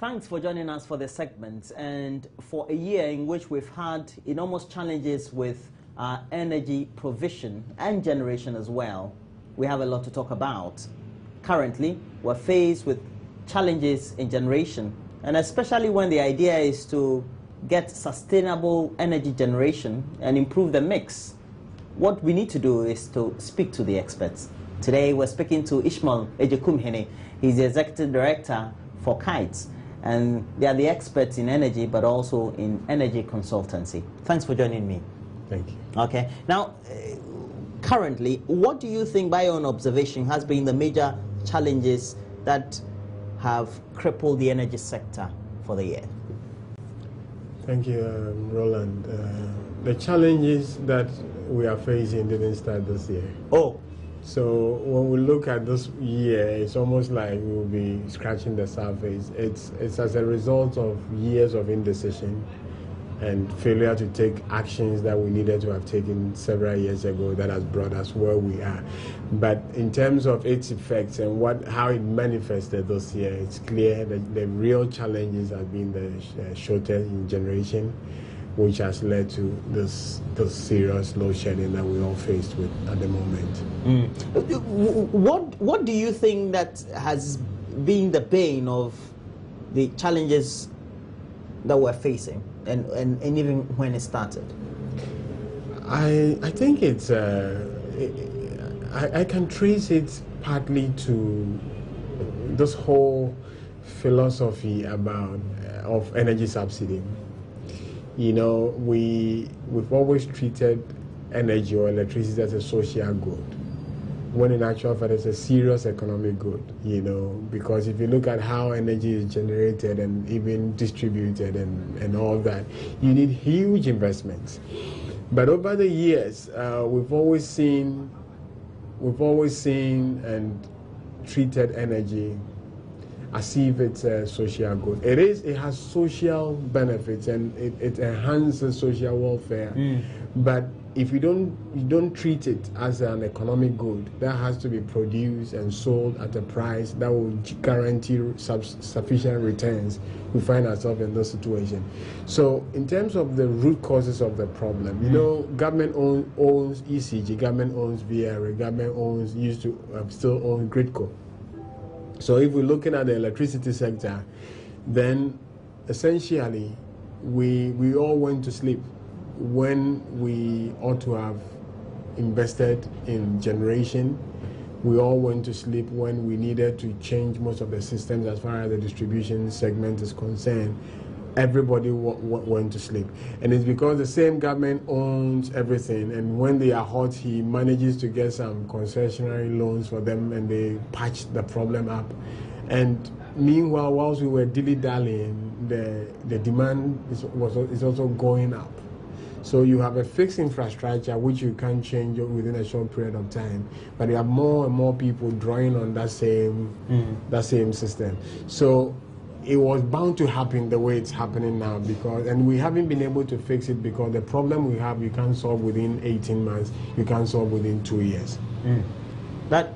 Thanks for joining us for the segment. And for a year in which we've had enormous challenges with energy provision and generation as well, we have a lot to talk about. Currently, we're faced with challenges in generation, and especially when the idea is to get sustainable energy generation and improve the mix. What we need to do is to speak to the experts. Today, we're speaking to Ishmael Ejekumhene. He's the Executive Director for KITES, and they are the experts in energy, but also in energy consultancy. Thanks for joining me. Thank you. Okay. Now, currently, what do you think, by your own observation, has been the major challenges that have crippled the energy sector for the year? Thank you, Roland. The challenges that we are facing didn't start this year. Oh. So when we look at this year, it's almost like we'll be scratching the surface. It's as a result of years of indecision and failure to take actions that we needed to have taken several years ago that has brought us where we are. But in terms of its effects and how it manifested this year, it's clear that the real challenges have been the shortage in generation, which has led to this serious load shedding that we're all faced with at the moment. What do you think that has been the bane of the challenges that we're facing, and even when it started? I think it's I can trace it partly to this whole philosophy of energy subsidy. You know, we've always treated energy or electricity as a social good, when in actual fact it's a serious economic good, you know, because if you look at how energy is generated and even distributed and all that, you need huge investments. But over the years, we've always seen and treated energy as if it's a social good. It has social benefits and it enhances social welfare. But if you don't treat it as an economic good that has to be produced and sold at a price that will guarantee sufficient returns, we find ourselves in this situation. So in terms of the root causes of the problem, you know, government owns ECG, government owns VRA, government still owns Gridco. So if we're looking at the electricity sector, then essentially we all went to sleep when we ought to have invested in generation. We all went to sleep when we needed to change most of the systems as far as the distribution segment is concerned. Everybody went to sleep. And it's because the same government owns everything, and when they are hot, he manages to get some concessionary loans for them and they patch the problem up. And meanwhile, whilst we were dilly-dallying, the demand is also going up. So you have a fixed infrastructure which you can't change within a short period of time, but you have more and more people drawing on that same system. So it was bound to happen the way it's happening now, and we haven't been able to fix it because the problem we have, you can't solve within 18 months, you can't solve within 2 years. That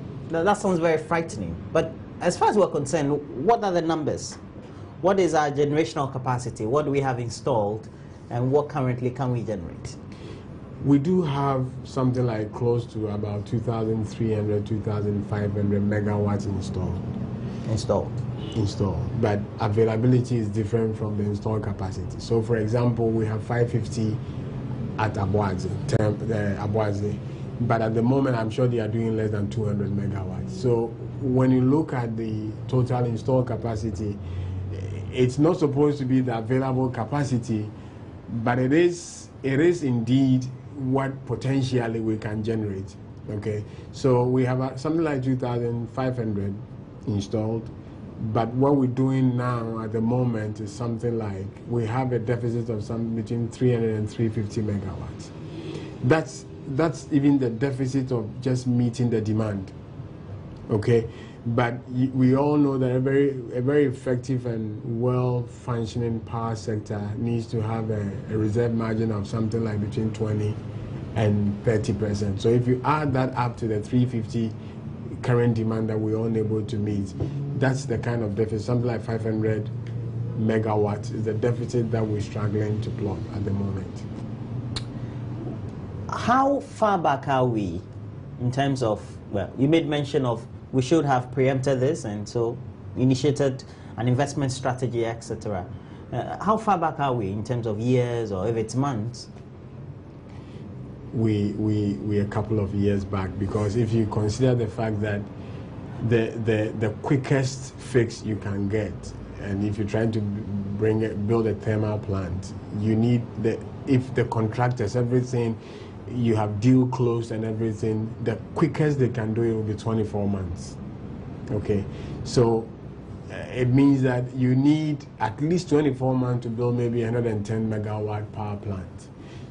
sounds very frightening. But as far as we're concerned, what are the numbers? What is our generational capacity? What do we have installed? And what currently can we generate? We do have something like close to about 2,300, 2,500 megawatts installed, but availability is different from the installed capacity. So for example, we have 550 at Abuadze, but at the moment I'm sure they are doing less than 200 megawatts. So when you look at the total installed capacity, it's not supposed to be the available capacity, but it is indeed what potentially we can generate. Okay, so we have something like 2,500 installed, but what we're doing now at the moment is something like we have a deficit of between 300 and 350 megawatts. That's even the deficit of just meeting the demand. Okay, but we all know that a very effective and well-functioning power sector needs to have a reserve margin of something like between 20 and 30%. So if you add that up to the 350 current demand that we're unable to meet, that's the kind of deficit, something like 500 megawatts is the deficit that we're struggling to plug at the moment. How far back are we in terms of, well, you made mention of we should have preempted this and so initiated an investment strategy, etc. How far back are we in terms of years or if it's months? We a couple of years back, because if you consider the fact that the quickest fix you can get, and if you're trying to build a thermal plant, you need if the contractors, everything, you have deal closed and everything, the quickest they can do it will be 24 months. Okay, so it means that you need at least 24 months to build maybe 110 megawatt power plant.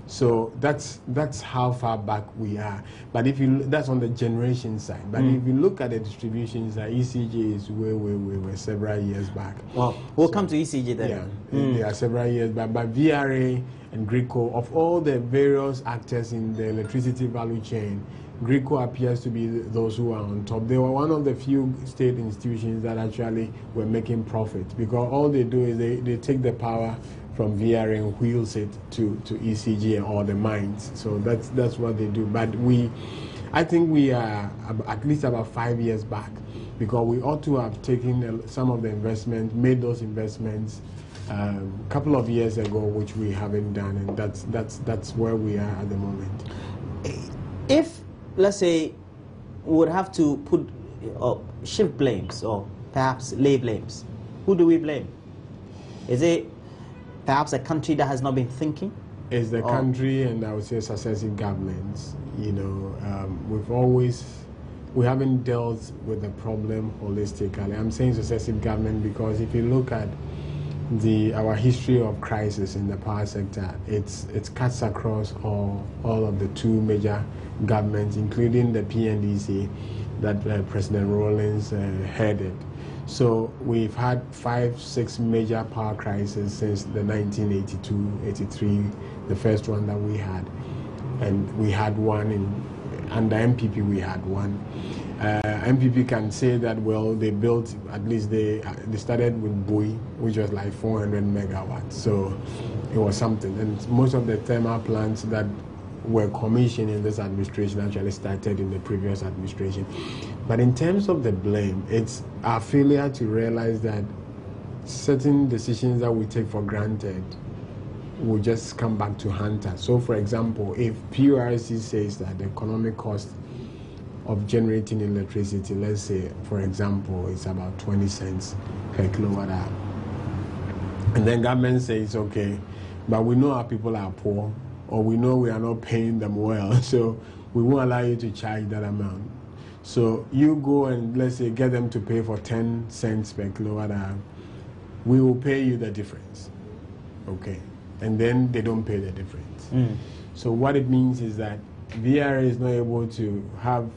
So that's how far back we are. But if you that's on the generation side. But if you look at the distribution side, ECG is way several years back. Well, we'll come to ECG then. Yeah, they are several years back. But VRA and GRICO, of all the various actors in the electricity value chain, GRICO appears to be those who are on top. They were one of the few state institutions that actually were making profit, because all they do is they take the power from VRA and wheels it to ECG and all the mines. So that's what they do. But I think we are at least about 5 years back, because we ought to have taken some of the investment, made those investments a couple of years ago, which we haven't done, and that's where we are at the moment. If, let's say, we would have to put shift blames or perhaps lay blames, who do we blame? Is it perhaps a country that has not been thinking? It's the country, and I would say successive governments. You know, we haven't dealt with the problem holistically. I'm saying successive government because if you look at our history of crisis in the power sector, it's cuts across all of the two major governments, including the PNDC that President Rawlings headed. So we've had 5-6 major power crises since the 1982-83, the first one that we had, and we had one under MPP. We had one. MPP can say that, well, they built, at least they started with Bui, which was like 400 megawatts. So it was something. And most of the thermal plants that were commissioned in this administration actually started in the previous administration. But in terms of the blame, it's our failure to realize that certain decisions that we take for granted will just come back to haunt us. So, for example, if PURC says that the economic cost of generating electricity, let's say, for example, it's about 20 cents per kilowatt hour, and then government says, okay, but we know our people are poor, or we know we are not paying them well, so we won't allow you to charge that amount. So you go and, let's say, get them to pay for 10 cents per kilowatt hour. We will pay you the difference, okay? And then they don't pay the difference. So what it means is that VRA is not able to have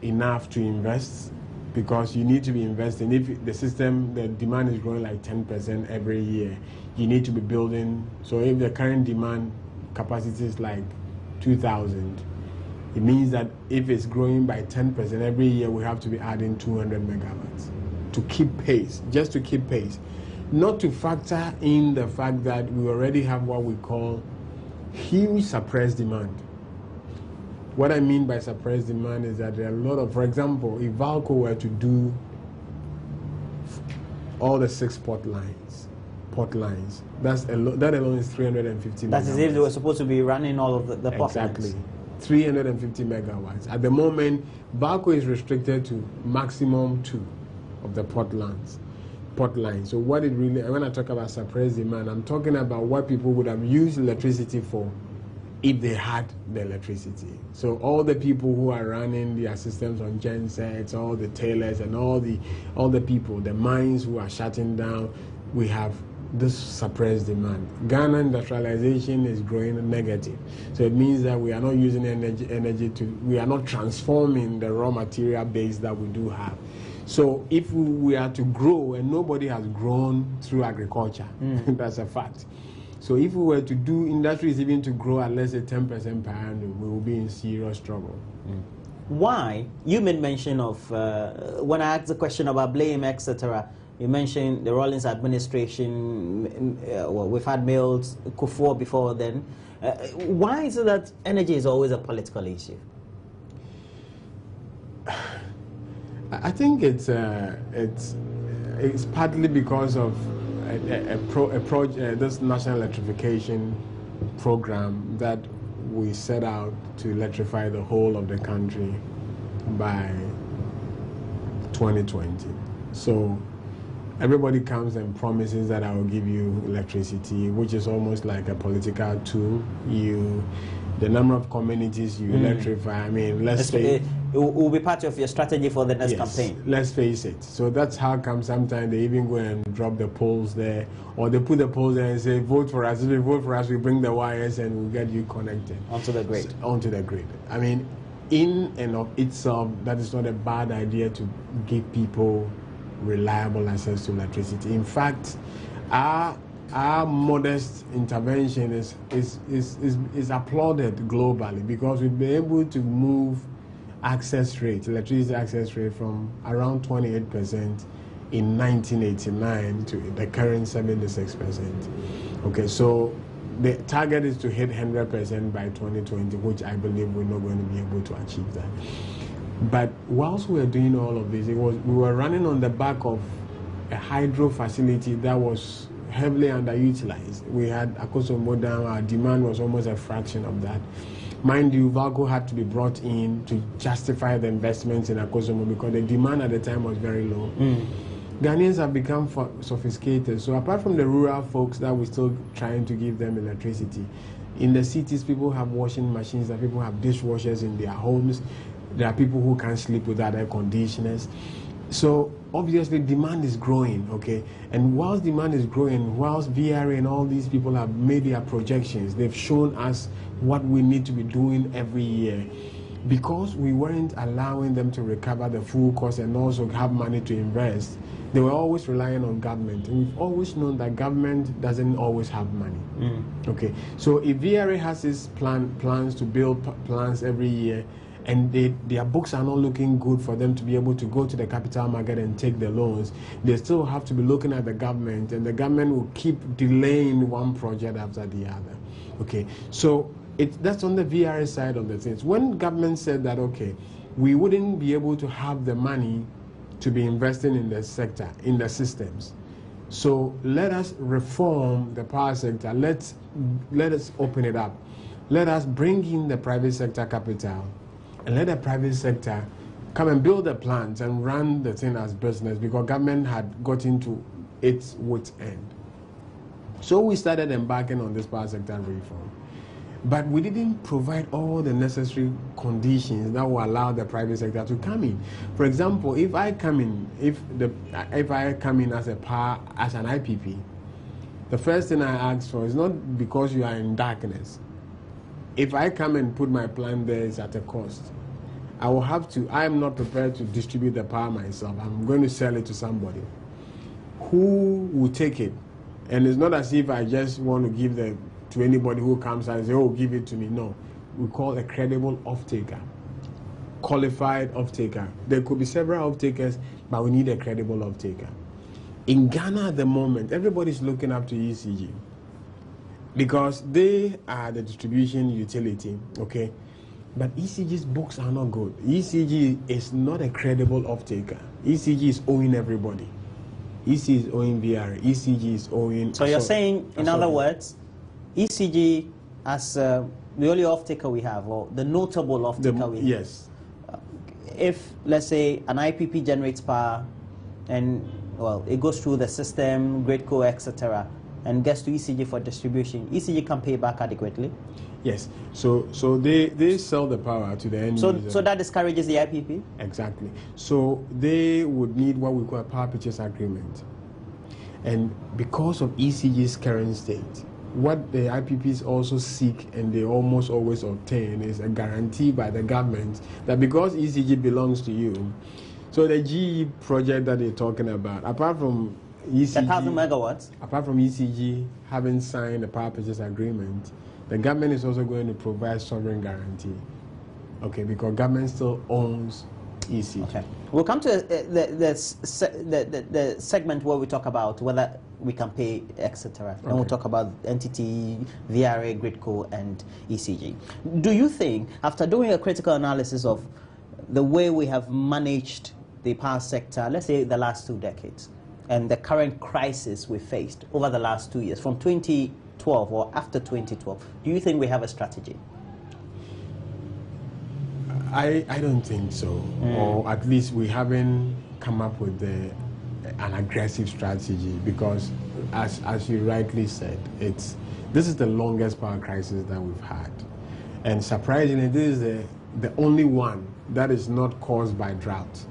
enough to invest, because you need to be investing. If the system, the demand is growing like 10% every year, you need to be building. So if the current demand capacity is like 2,000, it means that if it's growing by 10% every year, we have to be adding 200 megawatts to keep pace, just to keep pace. Not to factor in the fact that we already have what we call huge suppressed demand. What I mean by suppressed demand is that there are a lot of, for example, if Valco were to do all the 6 port lines, that alone is 350 megawatts. That's as if they were supposed to be running all of the port lines. Exactly. 350 megawatts. At the moment, Valco is restricted to maximum 2 of the port lines. So what it really, when I talk about suppressed demand, I'm talking about what people would have used electricity for if they had the electricity. So all the people who are running their systems on gensets, all the tailors and all the people, the mines who are shutting down, we have this suppressed demand. Ghana industrialization is growing negative. So it means that we are not using we are not transforming the raw material base that we do have. So if we are to grow, and nobody has grown through agriculture, that's a fact. So if we were to do industries even to grow at let's say 10% per annum, we will be in serious trouble. Why? You made mention of, when I asked the question about blame, etc., You mentioned the Rawlings administration. Well, we've had Mills, Kufuor before then. Why is it that energy is always a political issue? I think it's partly because of this national electrification program that we set out to electrify the whole of the country by 2020. So everybody comes and promises that I will give you electricity, which is almost like a political tool. The number of communities you electrify, I mean, let's say... It will be part of your strategy for the next campaign. Let's face it. So that's how come sometimes they even go and drop the poles there, or they put the poles there and say, vote for us. If you vote for us, we bring the wires and we'll get you connected. Onto the grid. Onto the grid. I mean, in and of itself, that is not a bad idea to give people reliable access to electricity. In fact, our modest intervention is applauded globally, because we've been able to move electricity access rate from around 28% in 1989 to the current 76%. Okay, so the target is to hit 100% by 2020, which I believe we're not going to be able to achieve that. But whilst we were doing all of this, we were running on the back of a hydro facility that was heavily underutilized. We had Akosombo Dam, our demand was almost a fraction of that. Mind you, Valco had to be brought in to justify the investments in Akosombo because the demand at the time was very low. Ghanaians have become sophisticated. So apart from the rural folks that we're still trying to give them electricity, in the cities people have washing machines, that people have dishwashers in their homes. There are people who can't sleep without air conditioners. So obviously demand is growing, okay? And whilst demand is growing, whilst VRA and all these people have made their projections, they've shown us what we need to be doing every year. Because we weren't allowing them to recover the full cost and also have money to invest, they were always relying on government. And we've always known that government doesn't always have money. Okay, so if VRA has its plans to build plants every year, and their books are not looking good for them to be able to go to the capital market and take the loans, they still have to be looking at the government, and the government will keep delaying one project after the other. Okay, so that's on the VRA side of the things. When government said that, okay, we wouldn't be able to have the money to be investing in the sector, in the systems, so let us reform the power sector. Let us open it up. Let us bring in the private sector capital, and let the private sector come and build the plants and run the thing as business, because government had got into its wit's end. So we started embarking on this power sector reform. But we didn't provide all the necessary conditions that will allow the private sector to come in. For example, if I come in as an IPP, the first thing I ask for is not because you are in darkness. If I come and put my plant there, it's at a cost. I am not prepared to distribute the power myself. I'm going to sell it to somebody who will take it. And it's not as if I just want to give to anybody who comes and say, oh, give it to me. No. We call a credible off-taker, qualified off-taker. There could be several off-takers, but we need a credible off-taker. In Ghana at the moment, everybody's looking up to ECG, because they are the distribution utility, okay? But ECG's books are not good. ECG is not a credible off-taker. ECG is owing everybody. ECG is owing VR. ECG is owing... So you're saying, in other words, ECG as the only off-taker we have, or the notable off-taker we have? Yes. If, let's say, an IPP generates power and, well, it goes through the system, GridCo, etc., and gets to ECG for distribution, ECG can pay back adequately? Yes. So they sell the power to the end user. So that discourages the IPP? Exactly. So they would need what we call a power purchase agreement. And because of ECG's current state, what the IPPs also seek and they almost always obtain is a guarantee by the government that because ECG belongs to you, so the GE project that they're talking about, apart from ECG, 1,000 megawatts. Apart from ECG having signed a power purchase agreement, the government is also going to provide sovereign guarantee. Okay, because government still owns ECG. Okay. We'll come to the segment where we talk about whether we can pay, etc. Okay. And we'll talk about entity, VRA, Gridco, and ECG. Do you think, after doing a critical analysis of the way we have managed the power sector, let's say the last 2 decades, and the current crisis we faced over the last 2 years, from 2012 or after 2012, do you think we have a strategy? I don't think so, or at least we haven't come up with an aggressive strategy, because as you rightly said, this is the longest power crisis that we've had, and surprisingly, this is the only one that is not caused by drought.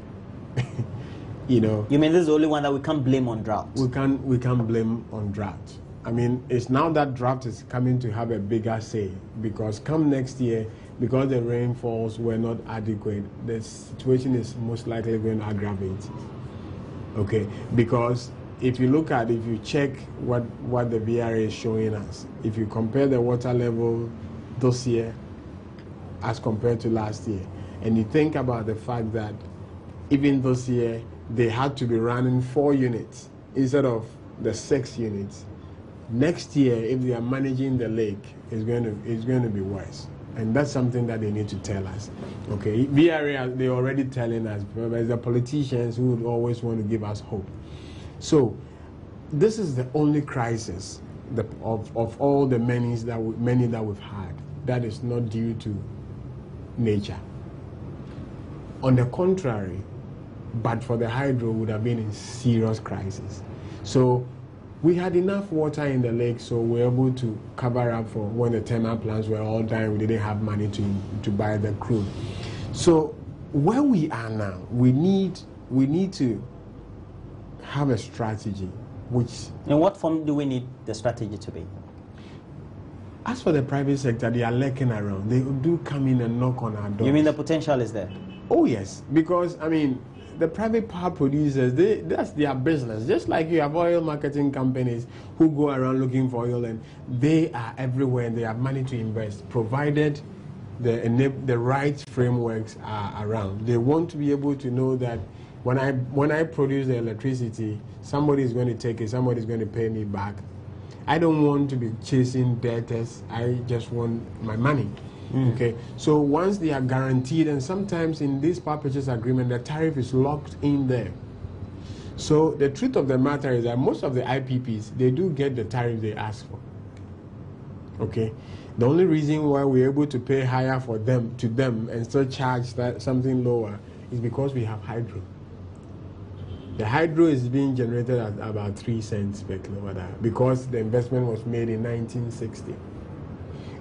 You know. You mean this is the only one that we can't blame on drought? We can't blame on drought. I mean, it's now that drought is coming to have a bigger say, because come next year, because the rainfalls were not adequate, the situation is most likely going to aggravate. Okay, because if you check what the VRA is showing us, if you compare the water level this year as compared to last year, and you think about the fact that even this year they had to be running 4 units instead of the 6 units, next year, if they are managing the lake, it's going to be worse. And that's something that they need to tell us. Okay, VRA, they're already telling us, but there's the politicians who would always want to give us hope. So this is the only crisis of all the many that we've had that is not due to nature. On the contrary, but for the hydro, would have been in serious crisis. So we had enough water in the lake, so we were able to cover up for when the thermal plants were all dying. We didn't have money to buy the crude. So where we are now, we need to have a strategy. In what form do we need the strategy to be? As for the private sector, they are lurking around. They do come in and knock on our doors. You mean the potential is there? Oh yes, because I mean, the private power producers, that's their business. Just like you have oil marketing companies who go around looking for oil, and they are everywhere and they have money to invest, provided the right frameworks are around. They want to be able to know that when I produce the electricity, somebody is going to take it, somebody is going to pay me back. I don't want to be chasing debtors. I just want my money. Okay, so once they are guaranteed, and sometimes in this power purchase agreement, the tariff is locked in there. So the truth of the matter is that most of the IPPs, they do get the tariff they ask for. Okay, the only reason why we're able to pay higher to them and still charge something lower is because we have hydro. The hydro is being generated at about 3 cents per kilowatt hour because the investment was made in 1960.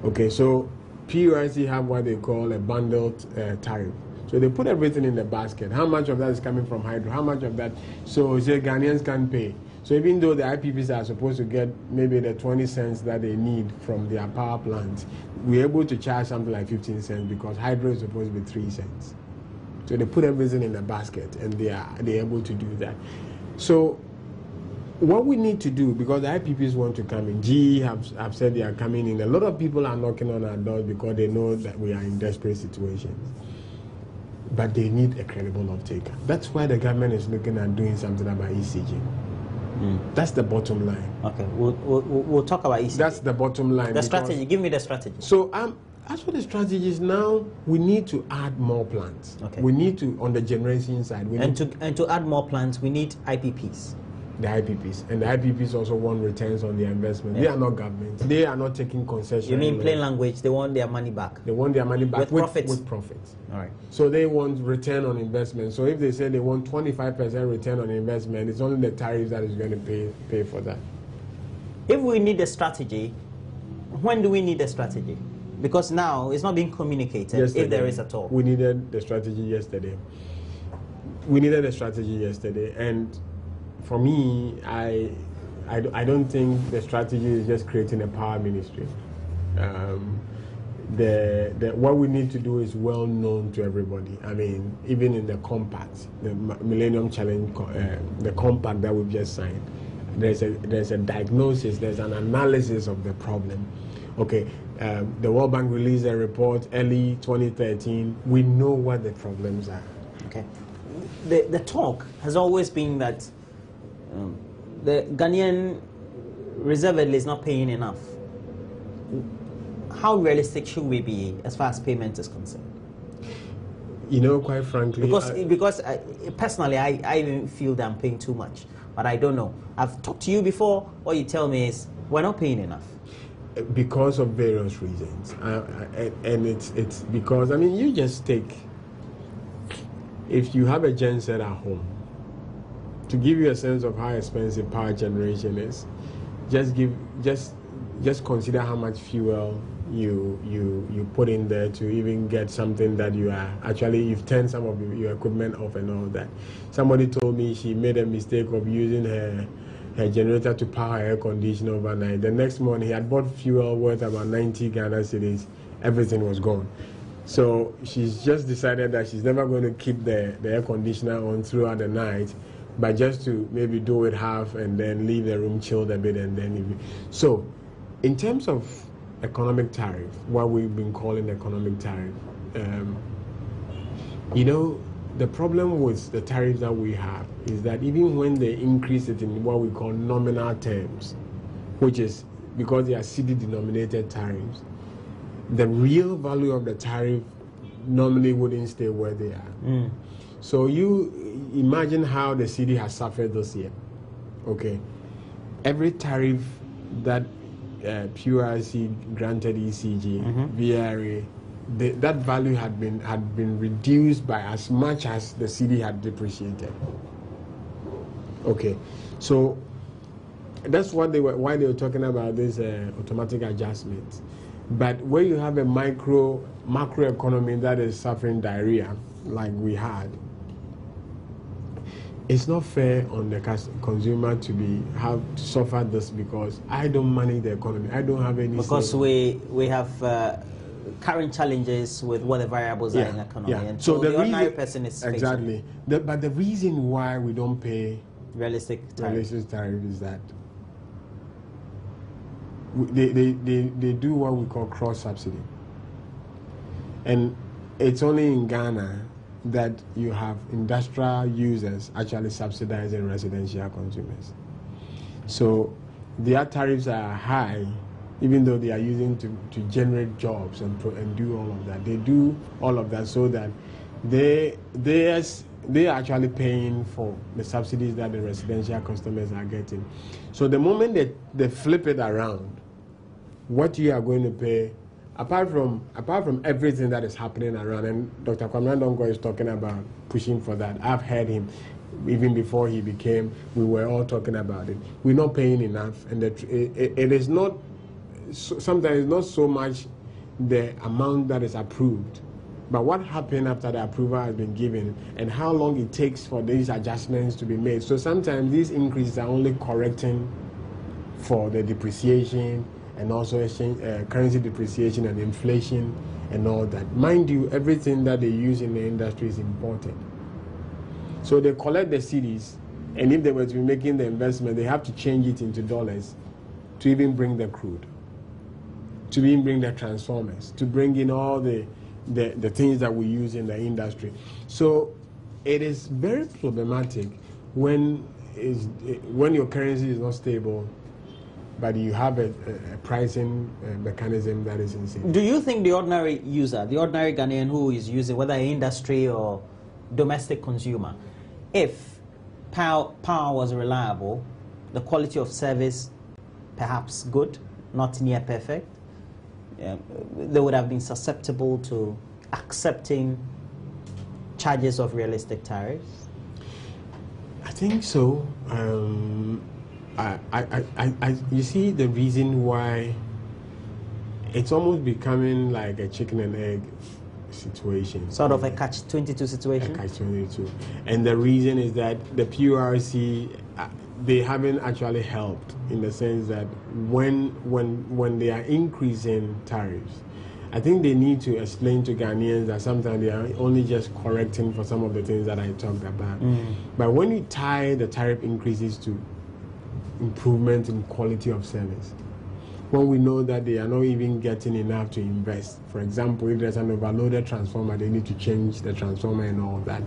Okay, so PUIC have what they call a bundled tariff. So they put everything in the basket. How much of that is coming from hydro? How much of that? So say Ghanaians can't pay. So even though the IPPs are supposed to get maybe the 20 cents that they need from their power plants, we're able to charge something like 15 cents because hydro is supposed to be 3 cents. So they put everything in the basket, and they're able to do that. So what we need to do, because the IPPs want to come in, GE have said they are coming in. A lot of people are knocking on our doors because they know that we are in desperate situations. But they need a credible off-taker. That's why the government is looking at doing something about ECG. That's the bottom line. Okay, we'll talk about ECG. That's the bottom line. The strategy, give me the strategy. So as for the strategies now, we need to add more plants. Okay. We need to, on the generation side, to add more plants, we need IPPs. The IPPs, and the IPPs also want returns on their investment. Yeah. They are not government. They are not taking concessions. You mean plain language? They want their money back. They want their money back with profits. With profits. All right. So they want return on investment. So if they say they want 25% return on investment, it's only the tariff that is going to pay for that. If we need a strategy, when do we need a strategy? Because now it's not being communicated. Yesterday, if there is at all. We needed the strategy yesterday. We needed a strategy yesterday, and for me, I don't think the strategy is just creating a power ministry. What we need to do is well known to everybody. I mean, even in the compact, the Millennium Challenge, the compact that we've just signed, there's a diagnosis, there's an analysis of the problem. Okay, the World Bank released a report early 2013. We know what the problems are. Okay. the talk has always been that the Ghanaian reservedly is not paying enough. How realistic should we be as far as payment is concerned? You know, quite frankly, because personally, I even feel that I'm paying too much, but I don't know. I've talked to you before. What you tell me is we're not paying enough because of various reasons, and it's because, I mean, you just take, if you have a genset at home, to give you a sense of how expensive power generation is, just consider how much fuel you put in there to even get something that you are actually, you've turned some of your equipment off and all that. Somebody told me she made a mistake of using her generator to power her air conditioner overnight. The next morning he had bought fuel worth about 90 Ghana cedis. Everything was gone. So she's just decided that she's never going to keep the air conditioner on throughout the night, but just to maybe do it half and then leave the room chilled a bit and then so in terms of economic tariff, what we've been calling economic tariff, you know, the problem with the tariffs that we have is that even when they increase it in what we call nominal terms, which is because they are cedi denominated tariffs, the real value of the tariff normally wouldn't stay where they are. So you imagine how the city has suffered this year. Okay, every tariff that PURC granted ECG, VRA, that value had been reduced by as much as the city had depreciated. Okay, so that's what why they were talking about this automatic adjustment. But where you have a macro economy that is suffering diarrhea like we had, it's not fair on the consumer to have to suffer this because I don't manage the economy. I don't have any. Because we have current challenges with what the variables are in the economy, and so the ordinary person is exactly. But the reason why we don't pay realistic tariff is that they do what we call cross subsidy, and it's only in Ghana that you have industrial users actually subsidizing residential consumers. So their tariffs are high, even though they are using to generate jobs and do all of that. They do all of that so that they are actually paying for the subsidies that the residential customers are getting. So the moment they flip it around, what you are going to pay, apart from everything that is happening around, and Dr. Kwame Dongo is talking about pushing for that. I've heard him even before he became. We were all talking about it. We're not paying enough, and it is not. Sometimes not so much the amount that is approved, but what happened after the approval has been given, and how long it takes for these adjustments to be made. So sometimes these increases are only correcting for the depreciation, and also currency depreciation and inflation and all that. Mind you, everything that they use in the industry is imported. So they collect the cedis, and if they were to be making the investment, they have to change it into dollars to even bring the crude, to even bring the transformers, to bring in all the things that we use in the industry. So it is very problematic when your currency is not stable, but you have a pricing mechanism that is insane. Do you think the ordinary user, the ordinary Ghanaian who is using, whether industry or domestic consumer, if power was reliable, the quality of service perhaps good, not near perfect, they would have been susceptible to accepting charges of realistic tariffs? I think so. You see, the reason why it's almost becoming like a chicken and egg situation. Sort of a catch-22 situation? A catch-22. And the reason is that the PURC, they haven't actually helped in the sense that when they are increasing tariffs, I think they need to explain to Ghanaians that sometimes they are only just correcting for some of the things that I talked about. But when you tie the tariff increases to improvement in quality of service, when we know that they are not even getting enough to invest. For example, if there's an overloaded transformer, they need to change the transformer and all that.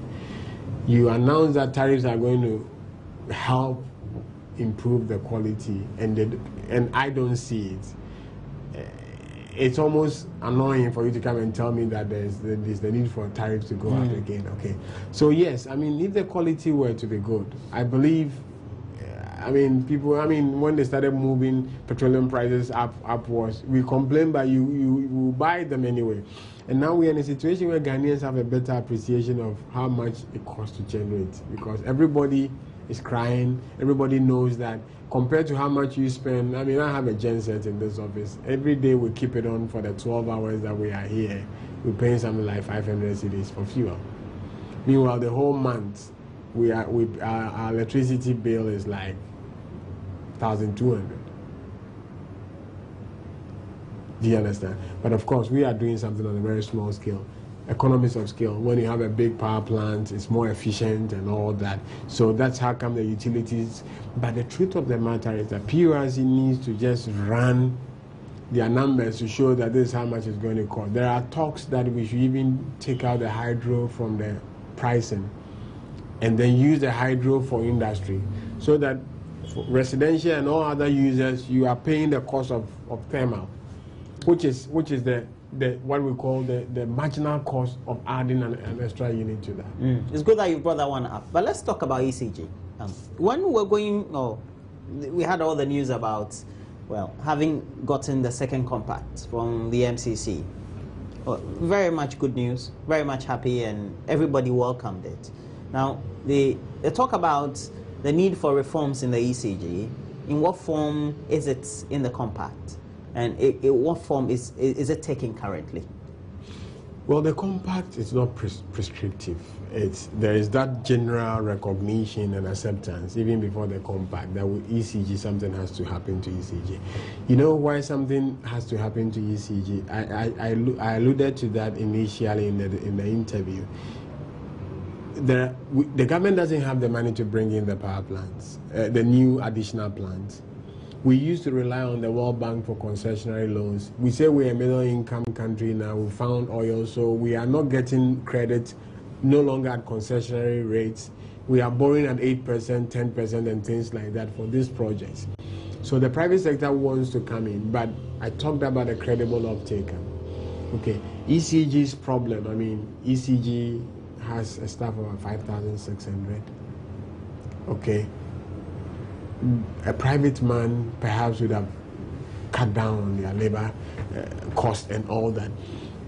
You announce that tariffs are going to help improve the quality, and I don't see it. It's almost annoying for you to come and tell me that there's the need for tariffs to go up again. Okay, so yes, I mean, if the quality were to be good, I believe. I mean, people. I mean, when they started moving petroleum prices upwards, we complain, but you buy them anyway. And now we're in a situation where Ghanaians have a better appreciation of how much it costs to generate, because everybody is crying. Everybody knows that compared to how much you spend. I mean, I have a genset in this office. Every day we keep it on for the 12 hours that we are here. We're paying something like 500 cedis for fuel. Meanwhile, the whole month, our electricity bill is like 1,200. Do you understand? But of course, we are doing something on a very small scale. Economies of scale. When you have a big power plant, it's more efficient and all that. So that's how come the utilities. But the truth of the matter is that PURC needs to just run their numbers to show that this is how much it's going to cost. There are talks that we should even take out the hydro from the pricing and then use the hydro for industry, so that for residential and all other users, you are paying the cost of thermal, which is the what we call the marginal cost of adding an extra unit to that. It's good that you brought that one up. But let's talk about ECG. When we're going, we had all the news about, well, having gotten the second compact from the MCC. Well, very much good news, very much happy, and everybody welcomed it. Now, they talk about the need for reforms in the ECG. In what form is it in the compact? And what form is it taking currently? Well, the compact is not prescriptive. There is that general recognition and acceptance even before the compact that with ECG something has to happen to ECG. You know why something has to happen to ECG? I alluded to that initially in the interview. The government doesn't have the money to bring in the power plants, the new additional plants. We used to rely on the World Bank for concessionary loans. We say we're a middle-income country now. We found oil, so we are not getting credit, no longer at concessionary rates. We are borrowing at 8%, 10%, and things like that for these projects. So the private sector wants to come in, but I talked about a credible off-taker. Okay, ECG's problem, I mean, ECG has a staff of about 5,600. Okay. A private man perhaps would have cut down on their labor cost and all that.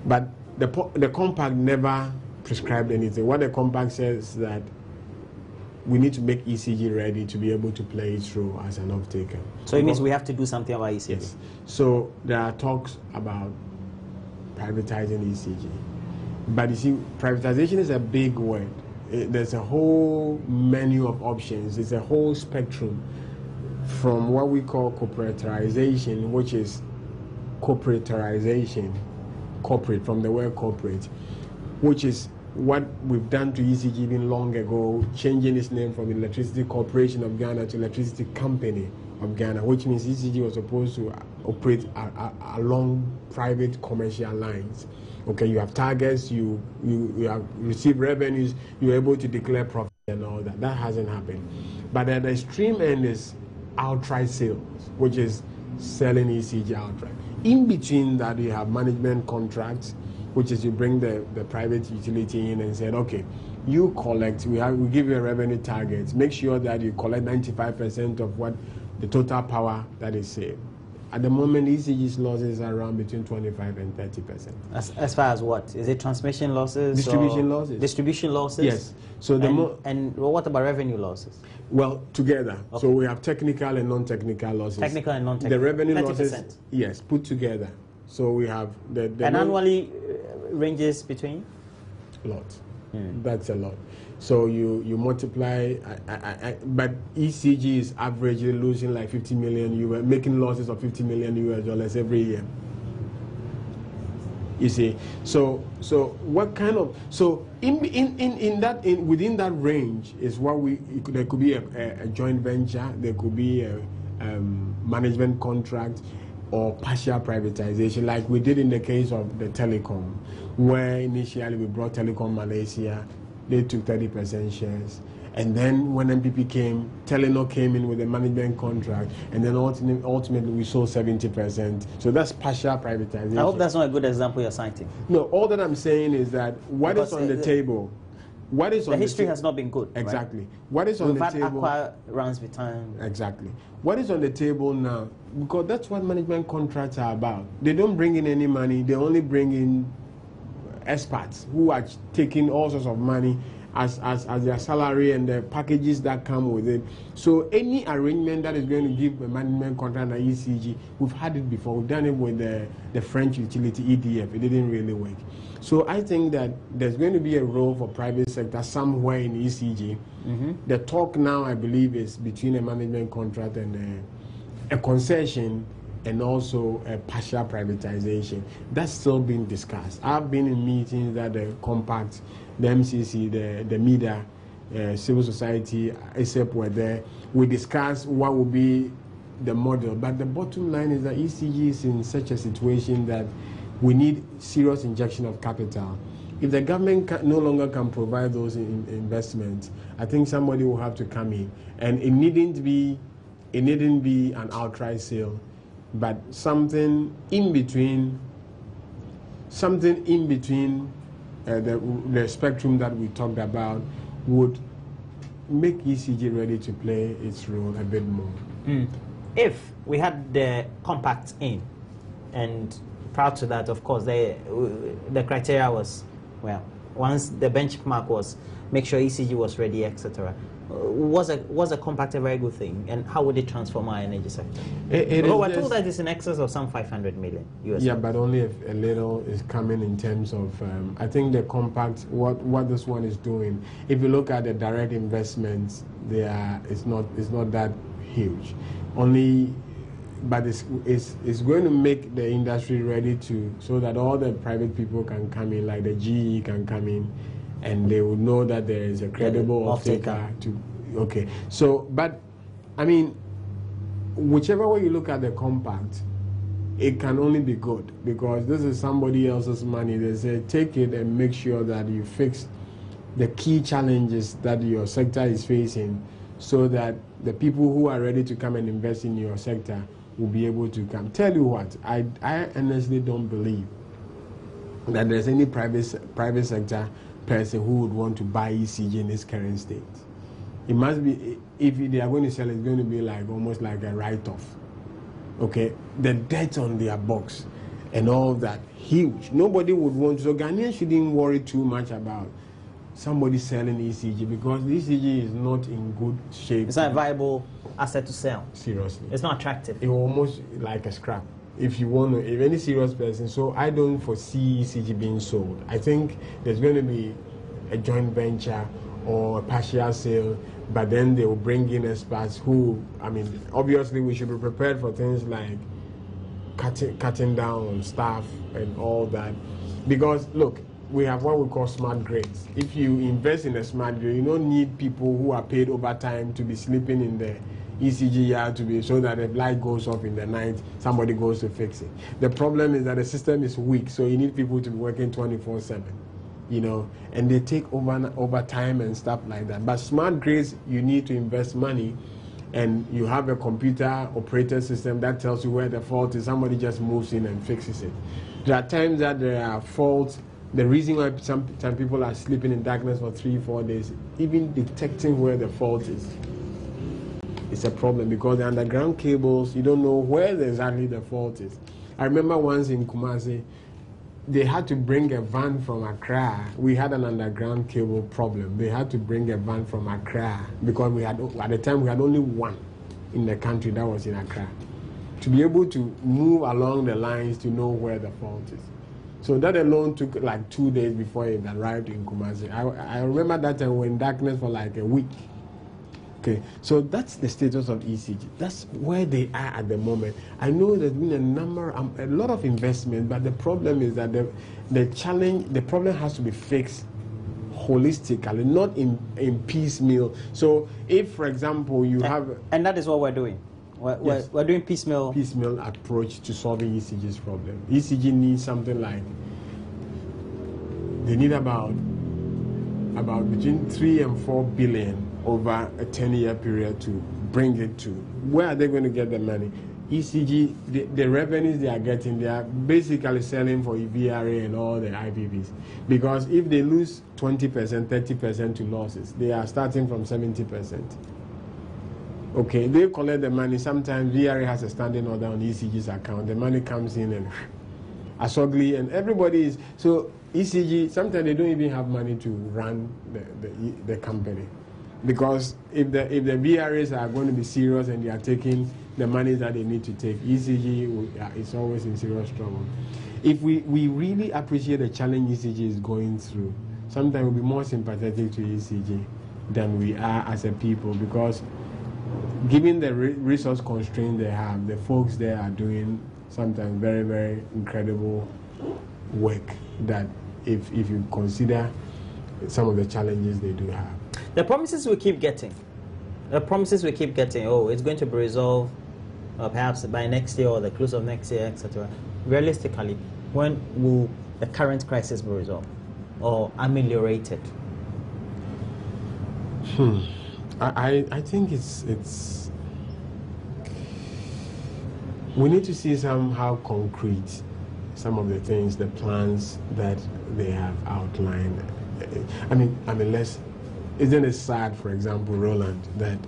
But the compact never prescribed anything. What the compact says is that we need to make ECG ready to be able to play its role as an off-taker. So it means we have to do something about ECG? Yes. So there are talks about privatizing ECG. But you see, privatization is a big word. There's a whole menu of options. It's a whole spectrum from what we call corporatization, which is corporatization, corporate, from the word corporate, which is what we've done to ECG even long ago, changing its name from Electricity Corporation of Ghana to Electricity Company of Ghana, which means ECG was supposed to operate along private commercial lines. Okay, you have targets, you have received revenues, you're able to declare profit and all that. That hasn't happened. But at the extreme end is outright sales, which is selling ECG outright. In between that, you have management contracts, which is you bring the private utility in and say, okay, you collect, we give you a revenue target. Make sure that you collect 95% of what the total power that is saved. At the moment, ECG's losses are around between 25 and 30%. As far as what? Is it transmission losses? Distribution losses. Distribution losses? Yes. So and what about revenue losses? Well, together. Okay. So we have technical and non-technical losses. Technical and non-technical. The revenue 30%. Losses, yes, put together. So we have the and annually ranges between? A lot. That's a lot. So you multiply, but ECG is averagely losing like 50 million US, making losses of 50 million US dollars every year. You see, so what kind of, so within that range is what there could be a joint venture, there could be a management contract or partial privatization, like we did in the case of the telecom, where initially we brought Telecom Malaysia they took 30% shares. And then when MPP came, Telenor came in with a management contract, and then ultimately we sold 70%. So that's partial privatization. I hope that's not a good example you're citing. No, all that I'm saying is that what is on the table, what is on the history has not been good. Exactly. Right? What is on the table? We've had Aqua runs with time. Exactly. What is on the table now? Because that's what management contracts are about. They don't bring in any money. They only bring in experts who are taking all sorts of money as their salary and the packages that come with it. So any arrangement that is going to give a management contract at ECG, we've had it before. We've done it with the French utility EDF. It didn't really work. So I think that there's going to be a role for private sector somewhere in ECG. The talk now, I believe, is between a management contract and a concession, and also a partial privatization. That's still being discussed. I've been in meetings that the Compact, the MCC, the MEDA, civil society, ASEP were there. We discussed what would be the model, but the bottom line is that ECG is in such a situation that we need serious injection of capital. If the government no longer can provide those investments, I think somebody will have to come in, and it needn't be an outright sale, but something in between the spectrum that we talked about would make ECG ready to play its role a bit more. If we had the compact in, and prior to that, of course, the criteria was, well, once the benchmark was make sure ECG was ready, etc. Was a compact a very good thing, and how would it transform our energy sector? We're told that it's in excess of some 500 million US. Yeah, but only if a little is coming in terms of. I think the compact, what this one is doing. If you look at the direct investments, it's not that huge. Only, but it's going to make the industry ready so that all the private people can come in, like the GE can come in, and they will know that there is a credible off-taker to. Okay, so, but, I mean, whichever way you look at the compact, it can only be good, because this is somebody else's money. They say, take it and make sure that you fix the key challenges that your sector is facing, so that the people who are ready to come and invest in your sector will be able to come. Tell you what, I honestly don't believe that there's any private sector person who would want to buy ECG in its current state. It must be, if they are going to sell, it's going to be like almost like a write-off. Okay, the debt on their books and all that, huge. Nobody would want to. So Ghanaians shouldn't worry too much about somebody selling ECG, because the ECG is not in good shape. It's not a viable asset to sell. Seriously, it's not attractive. It's almost like a scrap. If you want to, if any serious person, so I don't foresee ECG being sold. I think there's going to be a joint venture or a partial sale, but then they will bring in experts who, I mean, obviously we should be prepared for things like cutting down on staff and all that. Because look, we have what we call smart grids. If you invest in a smart grid, you don't need people who are paid overtime to be sleeping in the ECG yard so that if light goes off in the night, somebody goes to fix it. The problem is that the system is weak, so you need people to be working 24/7, you know, and they take overtime and stuff like that. But smart grids, you need to invest money, and you have a computer operated system that tells you where the fault is. Somebody just moves in and fixes it. There are times that there are faults. The reason why some people are sleeping in darkness for 3-4 days, even detecting where the fault is, it's a problem, because the underground cables, you don't know where exactly the fault is. I remember once in Kumasi, they had to bring a van from Accra. We had an underground cable problem. They had to bring a van from Accra, because at the time we had only one in the country that was in Accra, to be able to move along the lines to know where the fault is. So that alone took like 2 days before it arrived in Kumasi. I remember that time we were in darkness for like a week. Okay, so that's the status of ECG. That's where they are at the moment. I know there's been a lot of investment, but the problem is that the problem has to be fixed holistically, not in piecemeal. So if, for example, you have... And that is what we're doing. We're doing piecemeal approach to solving ECG's problem. ECG needs something like, they need about about between 3 and 4 billion over a 10-year period to bring it to. Where are they going to get the money? ECG, the revenues they are getting, they are basically selling for VRA and all the IPPs. Because if they lose 20%, 30% to losses, they are starting from 70%. Okay, they collect the money. Sometimes VRA has a standing order on ECG's account. The money comes in and as ugly, and everybody is. So ECG, sometimes they don't even have money to run the company. Because if the VRAs are going to be serious and they are taking the money that they need to take, ECG is always in serious trouble. If we really appreciate the challenge ECG is going through, sometimes we'll be more sympathetic to ECG than we are as a people, because given the resource constraint they have, the folks there are doing sometimes very, very incredible work that if you consider some of the challenges they do have. The promises we keep getting, oh, it's going to be resolved perhaps by next year or the close of next year, etc. Realistically, when will the current crisis be resolved or ameliorated? I think it's we need to see somehow concrete some of the things, the plans that they have outlined. I mean, isn't it sad, for example, Roland, that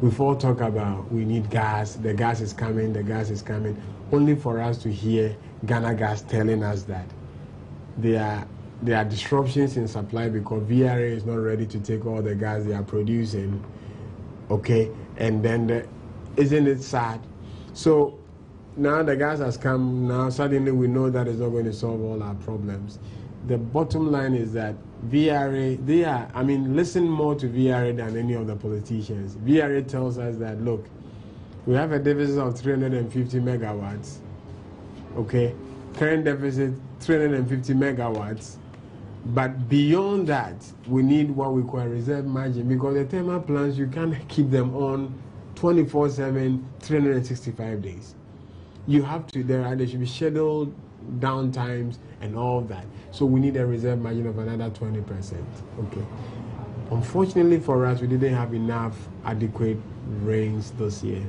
we've all talked about we need gas, the gas is coming, only for us to hear Ghana Gas telling us that there are disruptions in supply because VRA is not ready to take all the gas they are producing, okay? And then, isn't it sad? So now the gas has come, now suddenly we know that it's not going to solve all our problems. The bottom line is that VRA, listen more to VRA than any of the politicians. VRA tells us that, look, we have a deficit of 350 megawatts, okay? Current deficit, 350 megawatts. But beyond that, we need what we call a reserve margin, because the thermal plants, you can't keep them on 24/7, 365 days. You have to, there should be scheduled downtimes and all that. So we need a reserve margin of another 20%. Okay. Unfortunately for us, we didn't have enough adequate rains this year.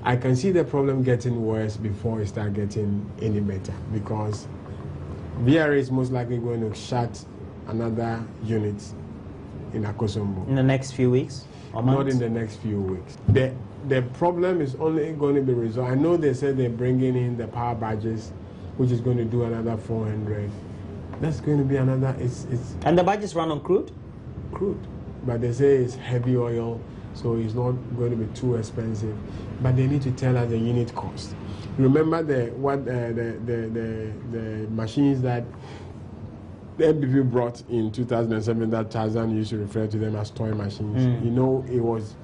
I can see the problem getting worse before it starts getting any better, because VRA is most likely going to shut another unit in Akosombo. In the next few weeks or months? Not in the next few weeks. The problem is only going to be resolved. I know they said they're bringing in the power badges, which is going to do another 400. That's going to be another. And the badges run on crude? Crude, but they say it's heavy oil, so it's not going to be too expensive. But they need to tell us the unit cost. Remember the machines that the MPP brought in 2007 that Tarzan used to refer to them as toy machines. You know,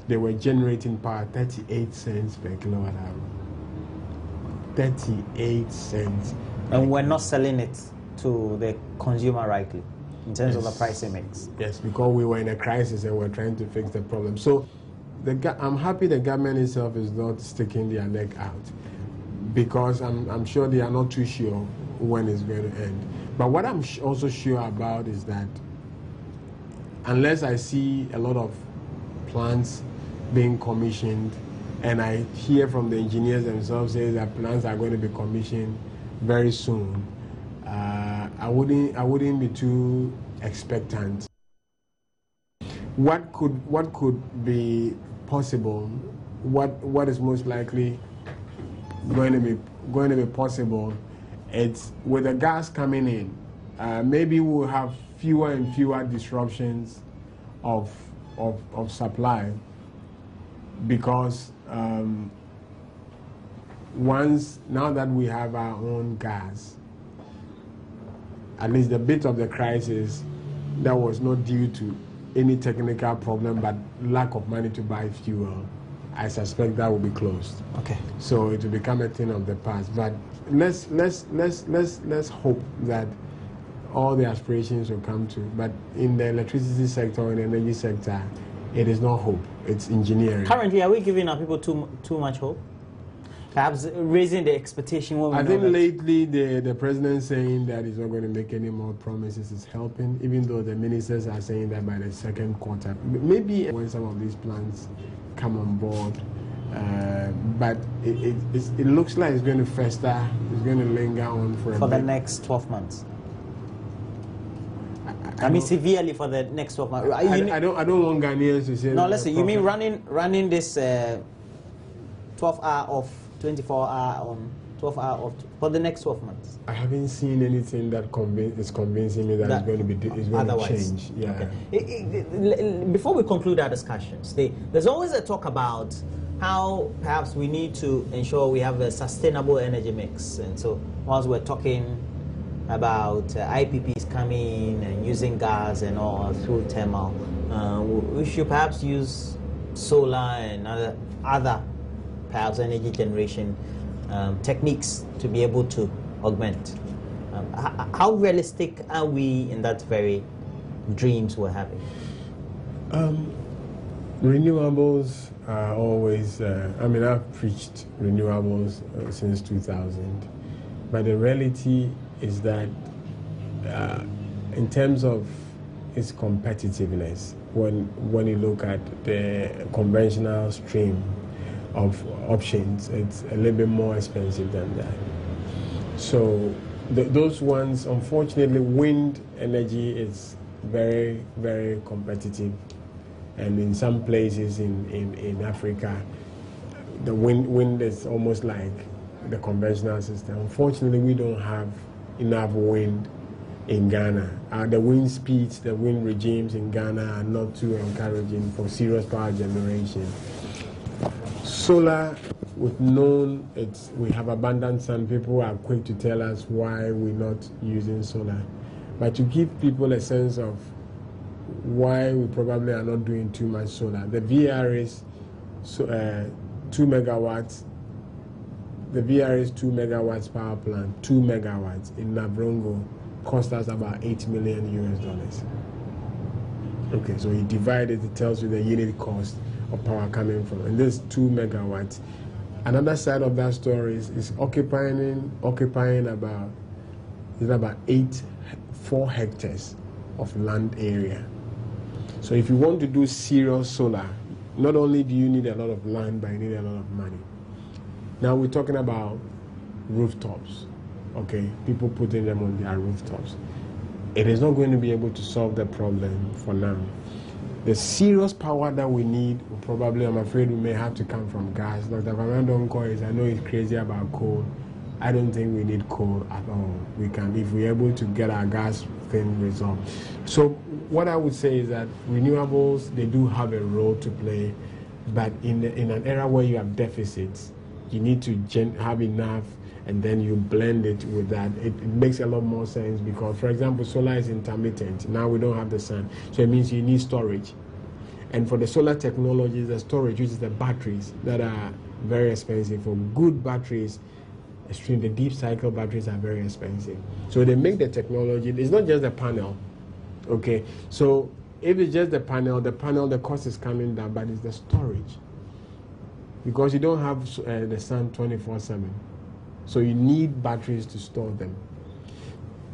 they were generating power 38 cents per kilowatt hour. 38 cents. And we're not selling it to the consumer rightly in terms of the pricing mix. Yes, because we were in a crisis and we're trying to fix the problem. So I'm happy the government itself is not sticking their neck out, because I'm sure they are not too sure when it's going to end. But what I'm also sure about is that unless I see a lot of plants being commissioned, and I hear from the engineers themselves say that plants are going to be commissioned very soon, I wouldn't be too expectant. What could be possible? What is most likely going to be possible? It's with the gas coming in, maybe we'll have fewer and fewer disruptions of supply, because now that we have our own gas, at least the bit of the crisis that was not due to any technical problem but lack of money to buy fuel, I suspect that will be closed. Okay. So it will become a thing of the past. But let's hope that all the aspirations will come true. But in the electricity sector, in the energy sector, it is not hope. It's engineering. Currently, are we giving our people too much hope? perhaps raising the expectation. When we I know think that lately the president saying that he's not going to make any more promises is helping, even though the ministers are saying that by the second quarter. Maybe when some of these plans come on board, but it looks like it's going to fester, it's going to linger on for the next 12 months. I mean, severely for the next 12 months. I don't want Ghanaians to say. No, listen. You mean running this 12-hour off, 24-hour on, 12-hour off for the next 12 months? I haven't seen anything that is convincing me that it's going to be change. Yeah. Okay. Before we conclude our discussions, there's always a talk about how perhaps we need to ensure we have a sustainable energy mix, and so once we're talking about IPPs coming and using gas and all through thermal, we should perhaps use solar and other perhaps energy generation techniques to be able to augment. How realistic are we in that very dreams we're having? Renewables are always, I've preached renewables since 2000, but the reality is that in terms of its competitiveness, when you look at the conventional stream of options, it's a little bit more expensive than that. So those ones, unfortunately, wind energy is very, very competitive, and in some places in Africa, the wind is almost like the conventional system. Unfortunately, we don't have enough wind in Ghana. The wind speeds, the wind regimes in Ghana are not too encouraging for serious power generation. Solar, we have abundant sun. People are quick to tell us why we're not using solar. But to give people a sense of why we probably are not doing too much solar, the VRS 2 megawatts. The VRS 2 megawatts power plant, 2 megawatts in Nabrongo, cost us about $8 million. Okay, so you divide it, it tells you the unit cost of power coming from. And this 2 megawatts. Another side of that story is occupying about 4 hectares of land area. So if you want to do serious solar, not only do you need a lot of land, but you need a lot of money. Now we're talking about rooftops, okay? People putting them on their rooftops. It is not going to be able to solve the problem for now. The serious power that we need will probably, I'm afraid, we may have to come from gas. Dr. Vanandonko I know he's crazy about coal. I don't think we need coal at all. We can, if we're able to get our gas thing resolved. So what I would say is that renewables, they do have a role to play, but in an era where you have deficits, you need to have enough, and then you blend it with that. It makes a lot more sense because, for example, solar is intermittent. Now we don't have the sun, so it means you need storage. And for the solar technology, the storage, which is the batteries that are very expensive. For good batteries, the deep cycle batteries are very expensive. So they make the technology. It's not just the panel, okay? So if it's just the panel, the cost is coming down, but it's the storage. Because you don't have the sun 24/7. So you need batteries to store them.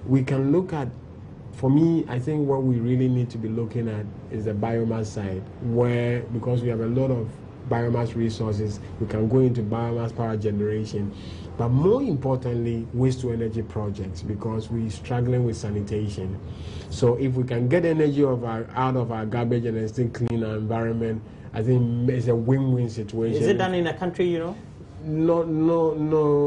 We can look at, for me, I think what we really need to be looking at is the biomass side, where, because we have a lot of biomass resources, we can go into biomass power generation. But more importantly, waste to energy projects, because we're struggling with sanitation. So if we can get energy out of our garbage and still clean our environment, I think it's a win-win situation. Is it done in a country, you know? No,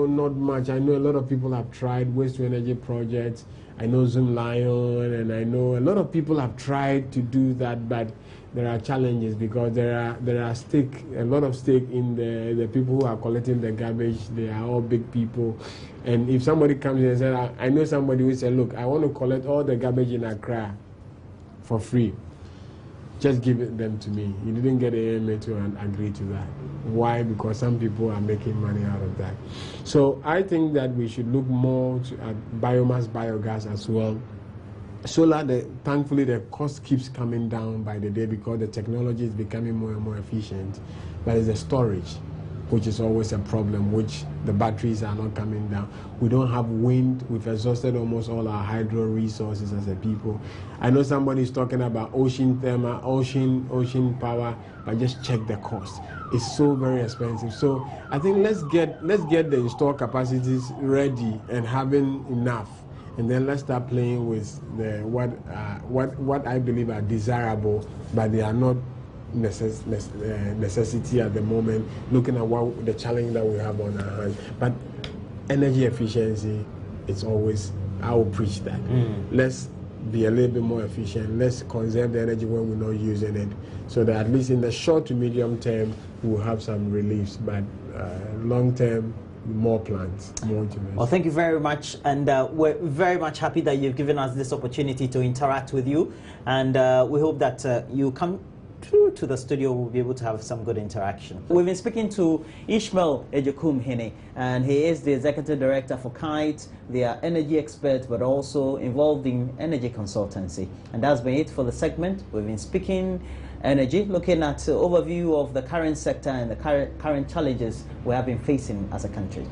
not much. I know a lot of people have tried waste to energy projects. I know Zoom Lion, and I know a lot of people have tried to do that, but there are challenges because there are a lot of stake in the people who are collecting the garbage. They are all big people, and if somebody comes in and says, I know somebody who said, look, I want to collect all the garbage in Accra for free. Just give them to me. You didn't get AMA to agree to that. Why? Because some people are making money out of that. So I think that we should look more at biomass, biogas as well. Solar, thankfully, the cost keeps coming down by the day because the technology is becoming more and more efficient. But it's the storage. which is always a problem, which the batteries are not coming down. We don't have wind. We've exhausted almost all our hydro resources as a people. I know somebody is talking about ocean power, but just check the cost. It's so very expensive. So I think let's get the installed capacities ready and having enough, and then let's start playing with what I believe are desirable, but they are not necessity at the moment, looking at what the challenge that we have on our hands. But energy efficiency, it's always, I will preach that. Let's be a little bit more efficient. Let's conserve the energy when we're not using it, so that at least in the short to medium term we'll have some reliefs, but long term, more plants, more intervention. Well, thank you very much, and we're very much happy that you've given us this opportunity to interact with you, and we hope that you come through to the studio. We'll be able to have some good interaction. We've been speaking to Ishmael Ejekum-Hene, and he is the Executive Director for KITE. They are energy experts, but also involved in energy consultancy. And that's been it for the segment. We've been speaking energy, looking at overview of the current sector and the current challenges we have been facing as a country.